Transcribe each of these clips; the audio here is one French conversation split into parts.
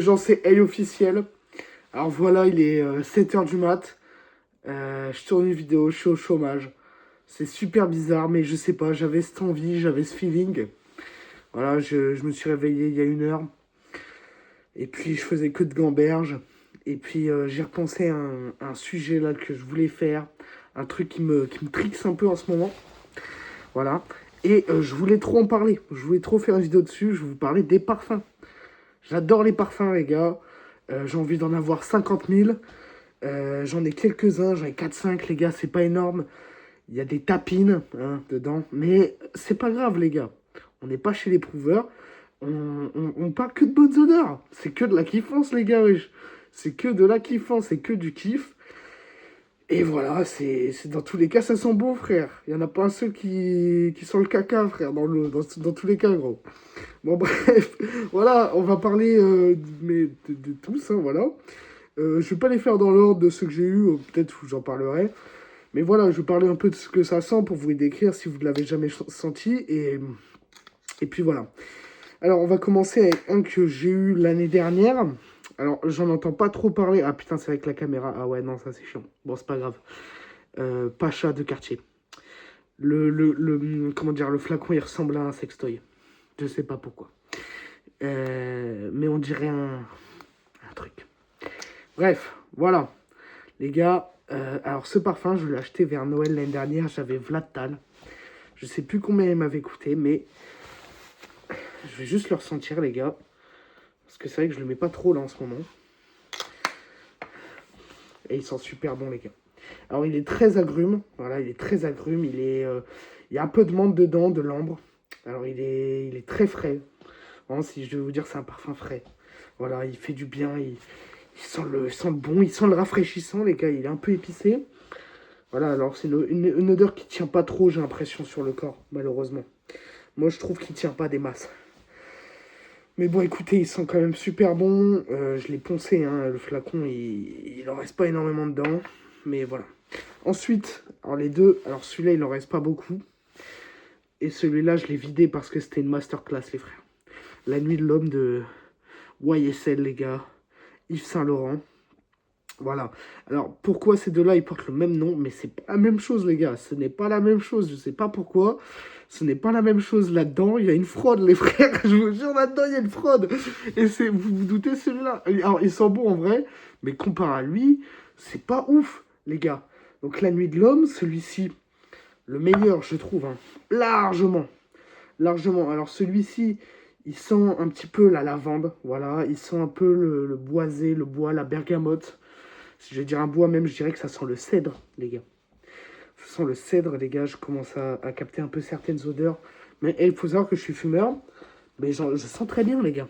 J'en sais Hey officiel. Alors voilà, il est 7h du mat. Je tourne une vidéo, je suis au chômage. C'est super bizarre, mais je sais pas, j'avais cette envie, j'avais ce feeling. Voilà, je me suis réveillé il y a 1 heure. Et puis je faisais que de gamberge. Et puis j'ai repensé à un sujet là que je voulais faire. Un truc qui me trixe un peu en ce moment. Voilà. Et je voulais trop en parler. Je voulais trop faire une vidéo dessus. Je vais vous parler des parfums. J'adore les parfums, les gars. J'ai envie d'en avoir 50 000. J'en ai quelques-uns, j'en ai 4-5, les gars, c'est pas énorme. Il y a des tapines hein, dedans, mais c'est pas grave, les gars. On n'est pas chez les prouveurs. On parle que de bonnes odeurs. C'est que de la kiffance, les gars, wesh. C'est que de la kiffance, c'est que du kiff. Et voilà, c'est dans tous les cas, ça sent bon, frère. Il y en a pas un seul qui sent le caca, frère, dans tous les cas, gros. Bon, bref, voilà, on va parler de tous, hein, voilà. Je vais pas les faire dans l'ordre de ceux que j'ai eu, peut-être j'en parlerai. Mais voilà, je vais parler un peu de ce que ça sent pour vous les décrire si vous ne l'avez jamais senti. Et puis voilà. Alors, on va commencer avec un que j'ai eu l'année dernière. Alors, j'en entends pas trop parler. Ah putain, c'est avec la caméra. Ah ouais, non, ça c'est chiant. Bon, c'est pas grave. Pacha de quartier. Comment dire, le flacon, il ressemble à un sextoy. Je sais pas pourquoi. Mais on dirait un truc. Bref, voilà. Les gars, alors ce parfum, je l'ai acheté vers Noël l'année dernière. J'avais Vlad Tal. Je sais plus combien il m'avait coûté, mais je vais juste le ressentir, les gars. Parce que c'est vrai que je le mets pas trop là en ce moment. Et il sent super bon, les gars. Alors, il est très agrume. Voilà, il est très agrume. Il y a un peu de menthe dedans, de l'ambre. Alors, il est très frais. Vraiment, si je veux vous dire, c'est un parfum frais. Voilà, il fait du bien. Il sent le bon. Il sent le rafraîchissant, les gars. Il est un peu épicé. Voilà, alors c'est une odeur qui tient pas trop, j'ai l'impression, sur le corps, malheureusement. Moi, je trouve qu'il tient pas des masses. Mais bon, écoutez, il sent quand même super bon. Je l'ai poncé, hein, le flacon, il en reste pas énormément dedans. Mais voilà. Ensuite, alors les deux, alors celui-là, il en reste pas beaucoup. Et celui-là, je l'ai vidé parce que c'était une masterclass, les frères. La nuit de l'homme de YSL, les gars. Yves Saint-Laurent. Voilà. Alors, pourquoi ces deux-là, ils portent le même nom, mais c'est pas la même chose, les gars. Ce n'est pas la même chose. Je sais pas pourquoi. Ce n'est pas la même chose là-dedans. Il y a une fraude, les frères. Je vous jure, là-dedans, il y a une fraude. Et c'est, vous vous doutez, celui-là. Alors, il sent bon en vrai, mais comparé à lui, c'est pas ouf, les gars. Donc, la nuit de l'homme, celui-ci, le meilleur, je trouve, hein, largement. Largement. Alors, celui-ci, il sent un petit peu la lavande. Voilà. Il sent un peu le boisé, le bois, la bergamote. Si je vais dire un bois même, je dirais que ça sent le cèdre, les gars. Ça sent le cèdre, les gars. Je commence à capter un peu certaines odeurs. Mais il faut savoir que je suis fumeur. Mais je sens très bien, les gars.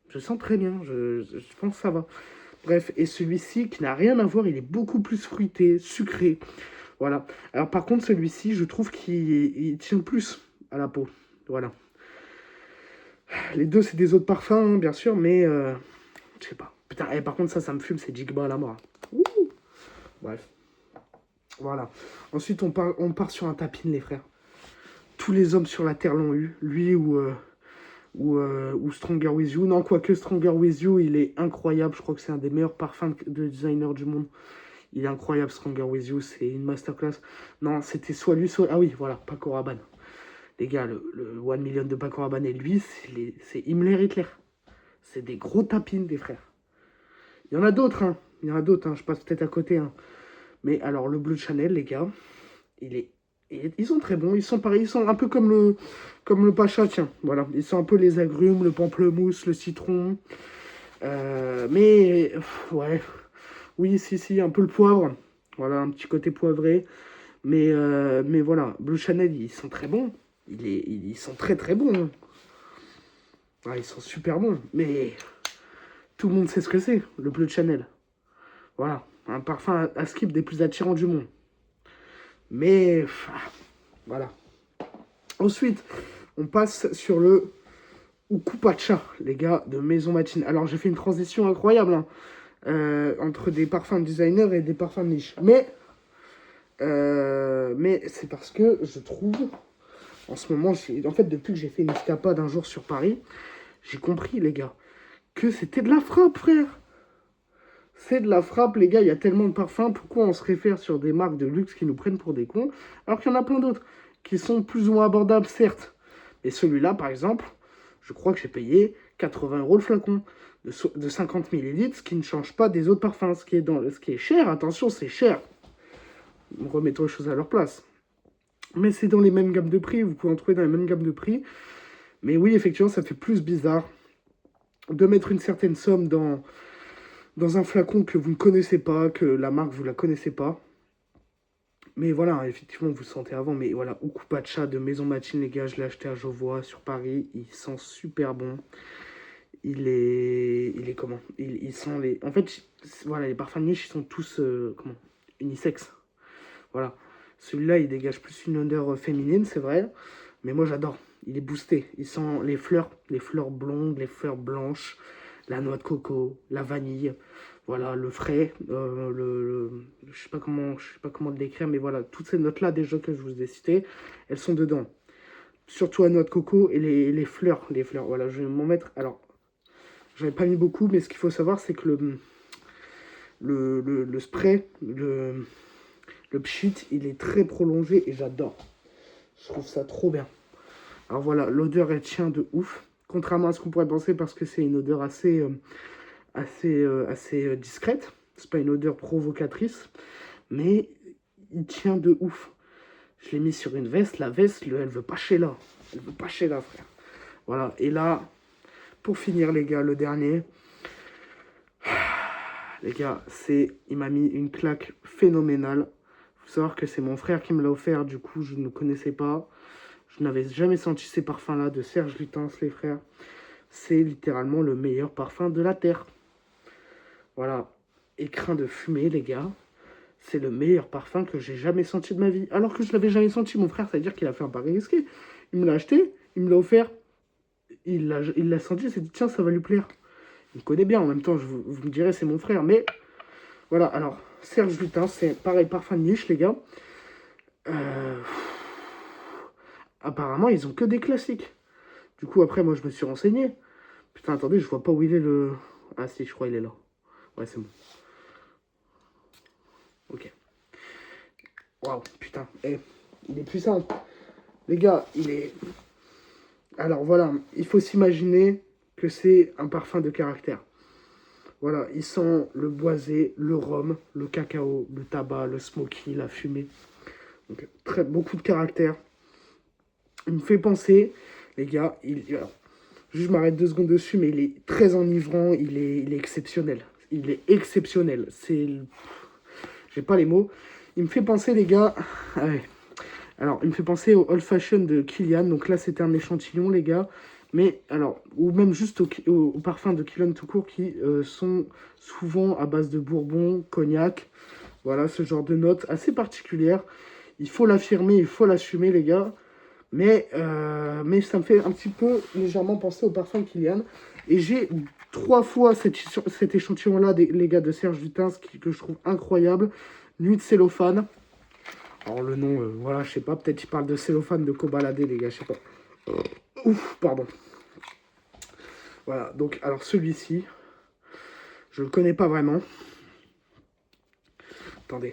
Je sens très bien. Je pense que ça va. Bref, et celui-ci, qui n'a rien à voir, il est beaucoup plus fruité, sucré. Voilà. Alors par contre, celui-ci, je trouve qu'il tient plus à la peau. Voilà. Les deux, c'est des autres parfums, hein, bien sûr, mais je sais pas. Putain, et par contre, ça me fume, c'est Jigba à la mort. Ouh. Bref. Voilà. Ensuite, on part sur un tapin, les frères. Tous les hommes sur la Terre l'ont eu. Lui ou Stronger With You. Non, quoique Stronger With You, il est incroyable. Je crois que c'est un des meilleurs parfums de designer du monde. Il est incroyable, Stronger With You. C'est une masterclass. Non, c'était soit lui, soit... Ah oui, voilà, Paco Rabanne. Les gars, le 1 million de Paco Rabanne et lui, c'est Himmler Hitler. C'est des gros tapines, des frères. Il y en a d'autres, hein. Il y en a d'autres, hein. Je passe peut-être à côté, hein. Mais alors, le Bleu de Chanel, les gars, ils sont très bons. Ils sont pareils. Ils sont un peu comme le Pacha, tiens. Voilà. Ils sont un peu les agrumes, le pamplemousse, le citron. Mais, ouais. Oui, si, un peu le poivre. Voilà, un petit côté poivré. Mais voilà, Bleu Chanel, ils sont très bons. Ils sont très très bons, hein. Ah, ils sont super bons. Mais tout le monde sait ce que c'est, le Bleu de Chanel. Voilà, un parfum à skip des plus attirants du monde. Mais voilà. Ensuite, on passe sur le Ukupacha, les gars, de Maison Matine. Alors, j'ai fait une transition incroyable hein, entre des parfums de designer et des parfums de niche. Mais c'est parce que je trouve, en ce moment, en fait, depuis que j'ai fait une escapade un jour sur Paris, j'ai compris, les gars, que c'était de la frappe, frère. C'est de la frappe, les gars, il y a tellement de parfums. Pourquoi on se réfère sur des marques de luxe qui nous prennent pour des cons, alors qu'il y en a plein d'autres qui sont plus ou moins abordables, certes. Mais celui-là, par exemple, je crois que j'ai payé 80 € le flacon de 50 millilitres, ce qui ne change pas des autres parfums. Ce qui est cher, attention, c'est cher. Remettons les choses à leur place. Mais c'est dans les mêmes gammes de prix, vous pouvez en trouver dans les mêmes gammes de prix. Mais oui, effectivement, ça fait plus bizarre de mettre une certaine somme dans un flacon que vous ne connaissez pas, que la marque, vous ne la connaissez pas. Mais voilà, effectivement, vous le sentez avant. Mais voilà, Okupacha de Maison Matine, les gars, je l'ai acheté à Jovois sur Paris. Il sent super bon. Il est comment il sent les... En fait, voilà, les parfums de niche, ils sont tous, unisexes. Voilà. Celui-là, il dégage plus une odeur féminine, c'est vrai. Mais moi, j'adore. Il est boosté. Il sent les fleurs blondes, les fleurs blanches, la noix de coco, la vanille. Voilà, le frais, je sais pas comment le décrire, mais voilà, toutes ces notes-là, déjà que je vous ai citées, elles sont dedans. Surtout la noix de coco et les fleurs. Voilà, je vais m'en mettre. Alors, j'en ai pas mis beaucoup, mais ce qu'il faut savoir, c'est que le spray, le pchit, il est très prolongé et j'adore. Je trouve ça trop bien. Alors voilà, l'odeur, elle tient de ouf. Contrairement à ce qu'on pourrait penser, parce que c'est une odeur assez discrète. C'est pas une odeur provocatrice, mais il tient de ouf. Je l'ai mis sur une veste. La veste, elle veut pas chez là. Elle veut pas chez là, frère. Voilà, et là, pour finir, les gars, le dernier. Les gars, il m'a mis une claque phénoménale. Faut savoir que c'est mon frère qui me l'a offert, du coup, je ne connaissais pas. Je n'avais jamais senti ces parfums-là de Serge Lutens, les frères. C'est littéralement le meilleur parfum de la Terre. Voilà, écrin de fumée, les gars. C'est le meilleur parfum que j'ai jamais senti de ma vie. Alors que je l'avais jamais senti, mon frère, ça veut dire qu'il a fait un pari risqué. Il me l'a acheté, il me l'a offert. Il l'a senti, il s'est dit, tiens, ça va lui plaire. Il me connaît bien, en même temps, vous me direz, c'est mon frère. Mais voilà, alors, Serge Lutens, c'est pareil, parfum de niche, les gars. Apparemment, ils ont que des classiques. Du coup, après, moi, je me suis renseigné. Putain, attendez, je vois pas où il est le... Ah si, je crois qu'il est là. Ouais, c'est bon. Ok. Waouh, putain. Il est puissant. Les gars, il est... Alors voilà, il faut s'imaginer que c'est un parfum de caractère. Voilà, il sent le boisé, le rhum, le cacao, le tabac, le smoky, la fumée. Donc, beaucoup de caractère. Il me fait penser, les gars, alors, je m'arrête 2 secondes dessus, mais il est très enivrant, il est exceptionnel. Il est exceptionnel. J'ai pas les mots. Il me fait penser, les gars... Ah ouais. Alors, il me fait penser au Old Fashion de Kilian. Donc là, c'était un échantillon, les gars. Mais, alors, ou même juste au parfum de Kilian tout court, qui sont souvent à base de bourbon, cognac. Voilà, ce genre de notes assez particulières. Il faut l'affirmer, il faut l'assumer, les gars. Mais ça me fait un petit peu légèrement penser au parfum Kilian. Et j'ai 3 fois cet échantillon-là, les gars, de Serge Lutens, que je trouve incroyable. Nuit de cellophane. Alors le nom, voilà, je sais pas, peut-être il parle de cellophane de Kobalade, les gars, je sais pas. Ouf, pardon. Voilà, donc, alors celui-ci, je le connais pas vraiment. Attendez.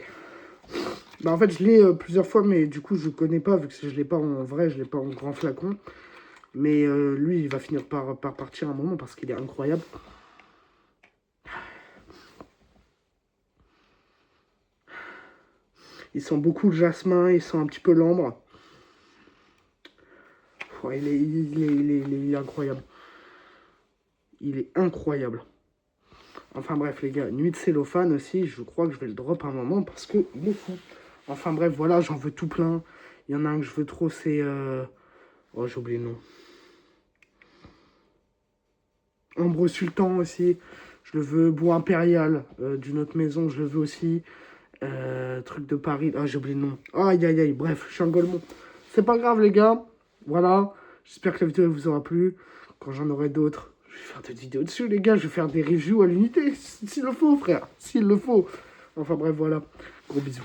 Bah en fait, je l'ai plusieurs fois, mais du coup, je le connais pas, vu que je l'ai pas en vrai, je l'ai pas en grand flacon. Mais lui, il va finir par partir un moment, parce qu'il est incroyable. Il sent beaucoup le jasmin, il sent un petit peu l'ambre. Ouais, il est incroyable. Il est incroyable. Enfin bref, les gars, Nuit de cellophane aussi, je crois que je vais le drop un moment parce qu'il est fou. Enfin bref, voilà, j'en veux tout plein. Il y en a un que je veux trop, c'est... Oh, j'ai oublié le nom. Ambre Sultan aussi. Je le veux. Bois Impérial d'une autre maison, je le veux aussi. Truc de Paris. Ah, j'ai oublié le nom. Aïe, aïe, aïe. Bref, je suis un golemon. C'est pas grave, les gars. Voilà. J'espère que la vidéo vous aura plu. Quand j'en aurai d'autres, je vais faire d'autres vidéos dessus, les gars. Je vais faire des reviews à l'unité. S'il le faut, frère. S'il le faut. Enfin, bref, voilà. Gros bisous.